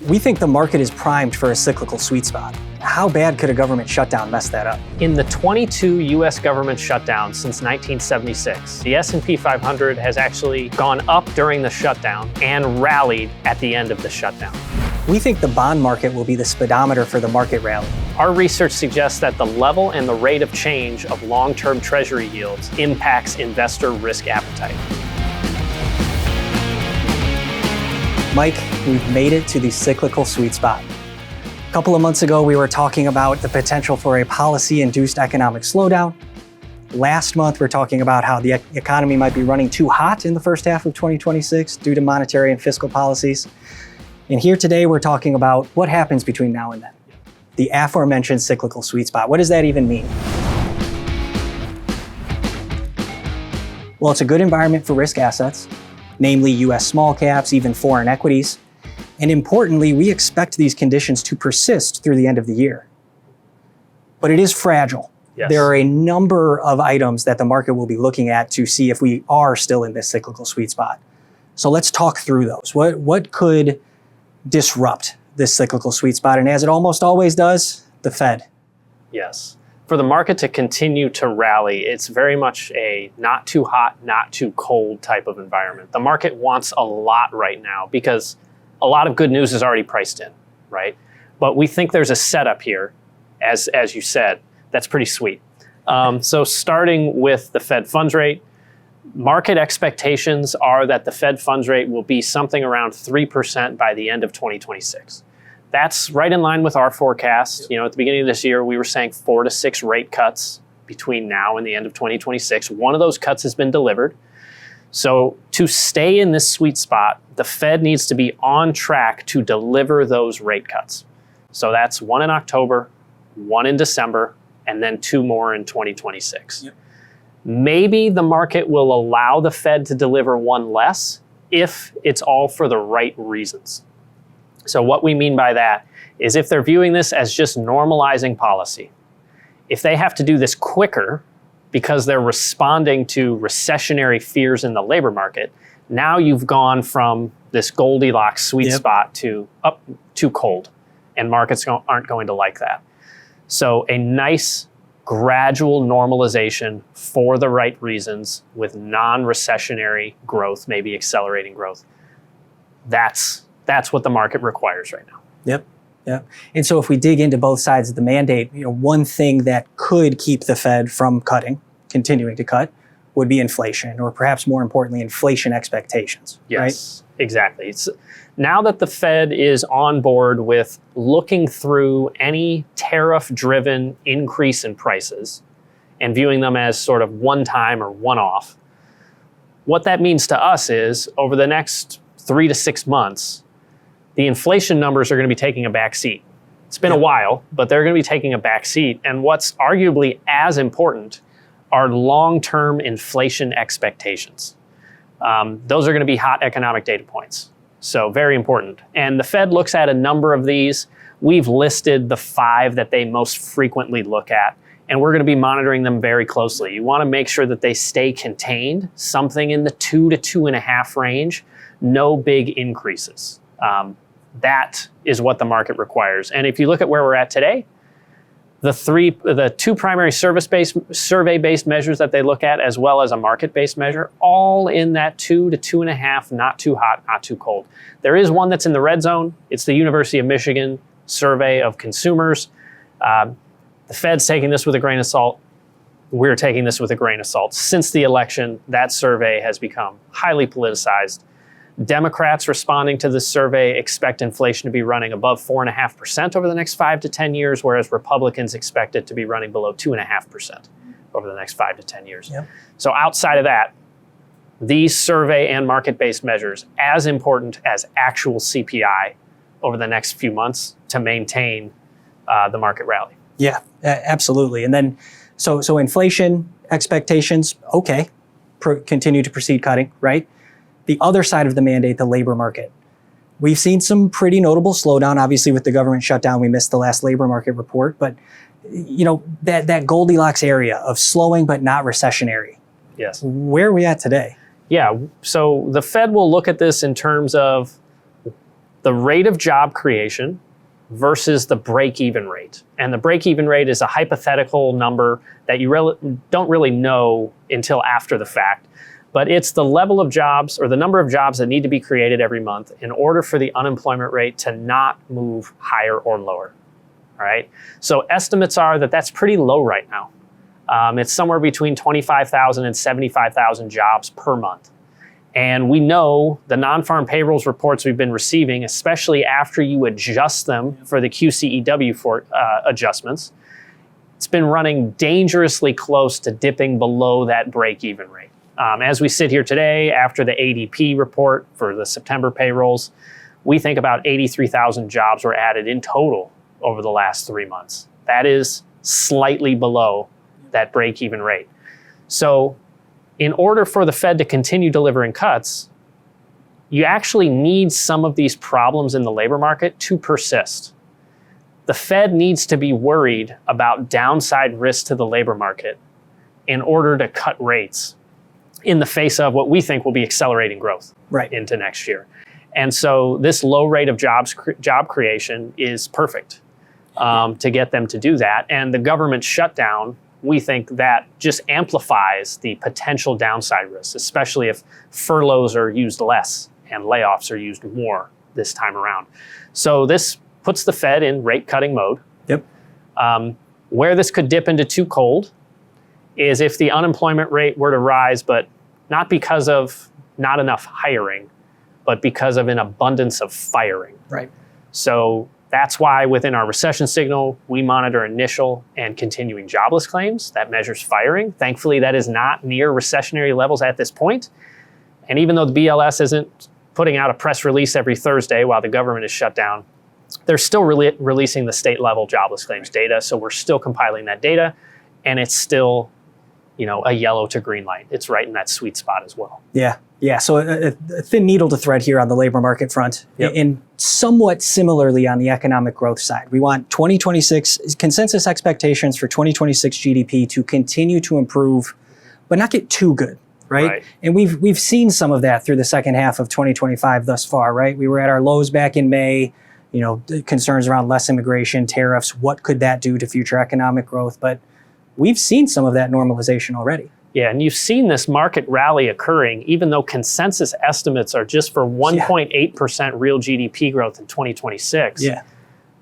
We think the market is primed for a cyclical sweet spot. How bad could a government shutdown mess that up? In the 22 U.S. government shutdowns since 1976, the S&P 500 has actually gone up during the shutdown and rallied at the end of the shutdown. We think the bond market will be the speedometer for the market rally. Our research suggests that the level and the rate of change of long-term Treasury yields impacts investor risk appetite. Mike, we've made it to the cyclical sweet spot. A couple of months ago, we were talking about the potential for a policy-induced economic slowdown. Last month, we're talking about how the economy might be running too hot in the first half of 2026 due to monetary and fiscal policies. And here today, we're talking about what happens between now and then. The aforementioned cyclical sweet spot. What does that even mean? Well, it's a good environment for risk assets, namely US small caps, even foreign equities. And importantly, we expect these conditions to persist through the end of the year. But it is fragile. Yes. There are a number of items that the market will be looking at to see if we are still in this cyclical sweet spot. So let's talk through those. What could disrupt this cyclical sweet spot? And as it almost always does, the Fed. Yes. For the market to continue to rally, it's very much a not too hot, not too cold type of environment. The market wants a lot right now because a lot of good news is already priced in, right? But we think there's a setup here, as you said, that's pretty sweet. So starting with the Fed funds rate, market expectations are that the Fed funds rate will be something around 3% by the end of 2026. That's right in line with our forecast. You know, at the beginning of this year, we were saying 4 to 6 rate cuts between now and the end of 2026. One of those cuts has been delivered. So to stay in this sweet spot, the Fed needs to be on track to deliver those rate cuts. So that's 1 in October, 1 in December, and then 2 more in 2026. Yep. Maybe the market will allow the Fed to deliver 1 less if it's all for the right reasons. So what we mean by that is if they're viewing this as just normalizing policy, if they have to do this quicker because they're responding to recessionary fears in the labor market, now you've gone from this Goldilocks sweet spot to up too cold, and markets aren't going to like that. So a nice gradual normalization for the right reasons with non-recessionary growth, maybe accelerating growth. That's what the market requires right now. Yep. And so if we dig into both sides of the mandate, one thing that could keep the Fed from continuing to cut, would be inflation, or perhaps more importantly, inflation expectations. Yes, right? Exactly. Now that the Fed is on board with looking through any tariff-driven increase in prices and viewing them as sort of one-time or one-off, what that means to us is over the next 3 to 6 months, the inflation numbers are going to be taking a back seat. It's been a while, but they're going to be taking a back seat. And what's arguably as important are long-term inflation expectations. Those are going to be hot economic data points. So very important. And the Fed looks at a number of these. We've listed the 5 that they most frequently look at, and we're going to be monitoring them very closely. You want to make sure that they stay contained, something in the 2 to 2.5 range, no big increases. That is what the market requires. And if you look at where we're at today, the 2 primary survey-based measures that they look at, as well as a market-based measure, all in that 2 to 2.5, not too hot, not too cold. There is one that's in the red zone. It's the University of Michigan survey of consumers. The Fed's taking this with a grain of salt. We're taking this with a grain of salt. Since the election, that survey has become highly politicized. Democrats responding to this survey expect inflation to be running above 4.5% over the next 5 to 10 years, whereas Republicans expect it to be running below 2.5% over the next 5 to 10 years. Yep. So outside of that, these survey and market-based measures, as important as actual CPI over the next few months to maintain the market rally. Yeah, absolutely. And then, so inflation expectations, okay, continue to proceed cutting, right? The other side of the mandate, the labor market. We've seen some pretty notable slowdown. Obviously, with the government shutdown, we missed the last labor market report. But that Goldilocks area of slowing but not recessionary. Yes. Where are we at today? Yeah. So the Fed will look at this in terms of the rate of job creation versus the break-even rate. And the break-even rate is a hypothetical number that you don't really know until after the fact. But it's the level of jobs or the number of jobs that need to be created every month in order for the unemployment rate to not move higher or lower. All right. So estimates are that that's pretty low right now. It's somewhere between 25,000 and 75,000 jobs per month. And we know the non-farm payrolls reports we've been receiving, especially after you adjust them for the QCEW adjustments, it's been running dangerously close to dipping below that break-even rate. As we sit here today, after the ADP report for the September payrolls, we think about 83,000 jobs were added in total over the last 3 months. That is slightly below that break-even rate. So in order for the Fed to continue delivering cuts, you actually need some of these problems in the labor market to persist. The Fed needs to be worried about downside risks to the labor market in order to cut rates in the face of what we think will be accelerating growth into next year. And so this low rate of job creation is perfect to get them to do that. And the government shutdown, we think that just amplifies the potential downside risks, especially if furloughs are used less and layoffs are used more this time around. So this puts the Fed in rate cutting mode. Yep. Where this could dip into too cold is if the unemployment rate were to rise, but not because of not enough hiring, but because of an abundance of firing. Right. So that's why within our recession signal, we monitor initial and continuing jobless claims. That measures firing. Thankfully, that is not near recessionary levels at this point. And even though the BLS isn't putting out a press release every Thursday while the government is shut down, they're still releasing the state level jobless claims data. So we're still compiling that data, and it's still, a yellow to green light. It's right in that sweet spot as well. Yeah. Yeah. So a thin needle to thread here on the labor market front. Yep. And somewhat similarly on the economic growth side. We want 2026 consensus expectations for 2026 GDP to continue to improve, but not get too good. Right? And we've seen some of that through the second half of 2025 thus far, right? We were at our lows back in May, concerns around less immigration, tariffs, what could that do to future economic growth? But we've seen some of that normalization already. Yeah, and you've seen this market rally occurring, even though consensus estimates are just for 1.8% real GDP growth in 2026. Yeah.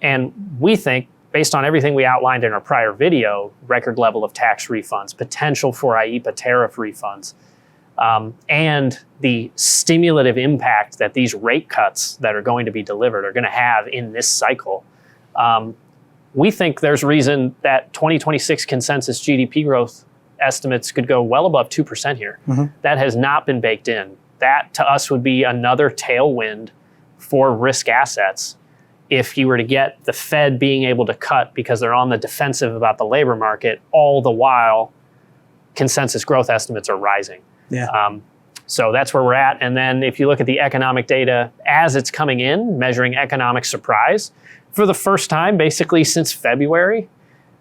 And we think, based on everything we outlined in our prior video, record level of tax refunds, potential for IEEPA tariff refunds, and the stimulative impact that these rate cuts that are going to be delivered are going to have in this cycle, we think there's reason that 2026 consensus GDP growth estimates could go well above 2% here. Mm-hmm. That has not been baked in. That, to us, would be another tailwind for risk assets if you were to get the Fed being able to cut because they're on the defensive about the labor market, all the while consensus growth estimates are rising. Yeah. So that's where we're at. And then if you look at the economic data as it's coming in, measuring economic surprise, for the first time basically since February,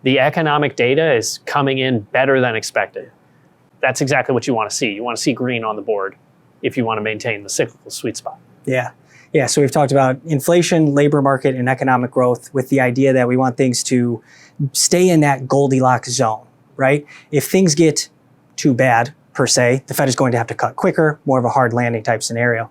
the economic data is coming in better than expected. That's exactly what you want to see. You want to see green on the board if you want to maintain the cyclical sweet spot. Yeah. Yeah, so we've talked about inflation, labor market, and economic growth with the idea that we want things to stay in that Goldilocks zone, right? If things get too bad, per se, the Fed is going to have to cut quicker, more of a hard landing type scenario.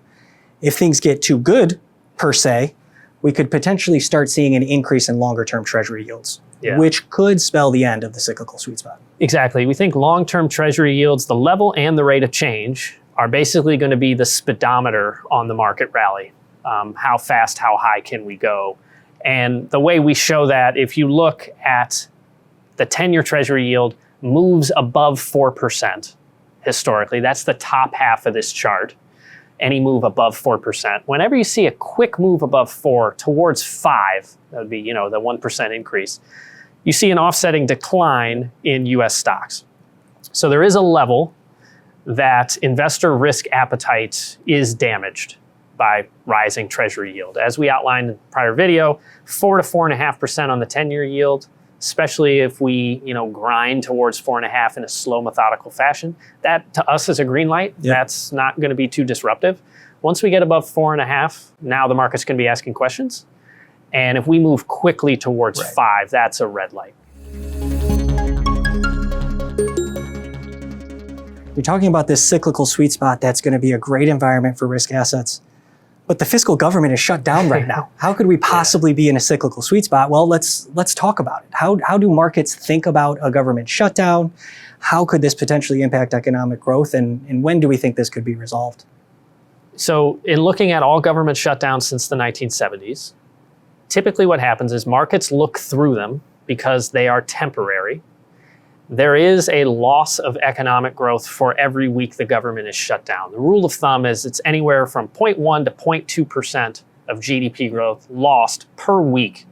If things get too good, per se, we could potentially start seeing an increase in longer-term Treasury yields, which could spell the end of the cyclical sweet spot. Exactly. We think long-term Treasury yields, the level and the rate of change, are basically going to be the speedometer on the market rally. How fast, how high can we go? And the way we show that, if you look at the 10-year Treasury yield moves above 4% historically, that's the top half of this chart, any move above 4%. Whenever you see a quick move above 4 towards 5, that would be, the 1% increase, you see an offsetting decline in US stocks. So there is a level that investor risk appetite is damaged by rising Treasury yield. As we outlined in the prior video, 4 to 4.5% on the 10-year yield, especially if we, grind towards 4.5 in a slow, methodical fashion. That, to us, is a green light. Yep. That's not going to be too disruptive. Once we get above 4.5, now the market's going to be asking questions. And if we move quickly towards 5, that's a red light. You're talking about this cyclical sweet spot that's going to be a great environment for risk assets. But the fiscal government is shut down right now. How could we possibly be in a cyclical sweet spot? Well, let's talk about it. How do markets think about a government shutdown? How could this potentially impact economic growth? And when do we think this could be resolved? So in looking at all government shutdowns since the 1970s, typically what happens is markets look through them because they are temporary. There is a loss of economic growth for every week the government is shut down. The rule of thumb is it's anywhere from 0.1 to 0.2% of GDP growth lost per week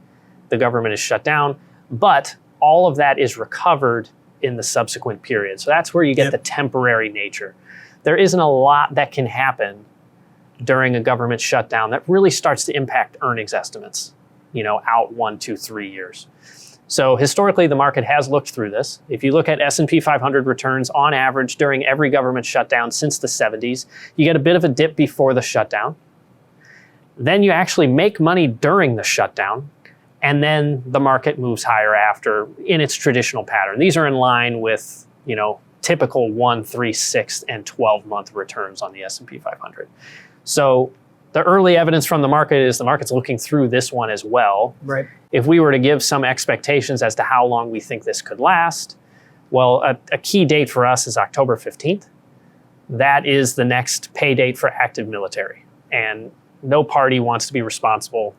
the government is shut down, but all of that is recovered in the subsequent period. So that's where you get the temporary nature. There isn't a lot that can happen during a government shutdown that really starts to impact earnings estimates, out 1, 2, 3 years. So historically, the market has looked through this. If you look at S&P 500 returns on average during every government shutdown since the 70s, you get a bit of a dip before the shutdown. Then you actually make money during the shutdown, and then the market moves higher after in its traditional pattern. These are in line with, typical 1, 3, 6, and 12-month returns on the S&P 500. So the early evidence from the market is the market's looking through this one as well. Right. If we were to give some expectations as to how long we think this could last, well, a key date for us is October 15th. That is the next pay date for active military. And no party wants to be responsible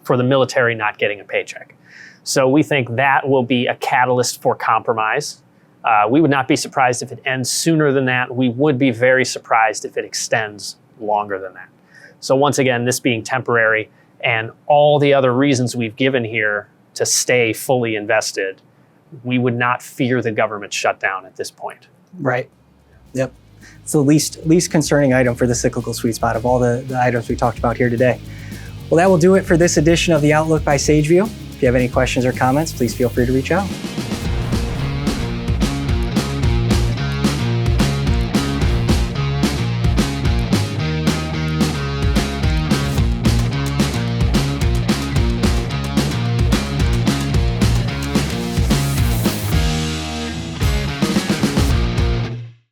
for the military not getting a paycheck. So we think that will be a catalyst for compromise. We would not be surprised if it ends sooner than that. We would be very surprised if it extends longer than that. So once again, this being temporary and all the other reasons we've given here to stay fully invested, we would not fear the government shutdown at this point. Right. Yep. It's the least concerning item for the cyclical sweet spot of all the items we talked about here today. Well, that will do it for this edition of The Outlook by SageView. If you have any questions or comments, please feel free to reach out.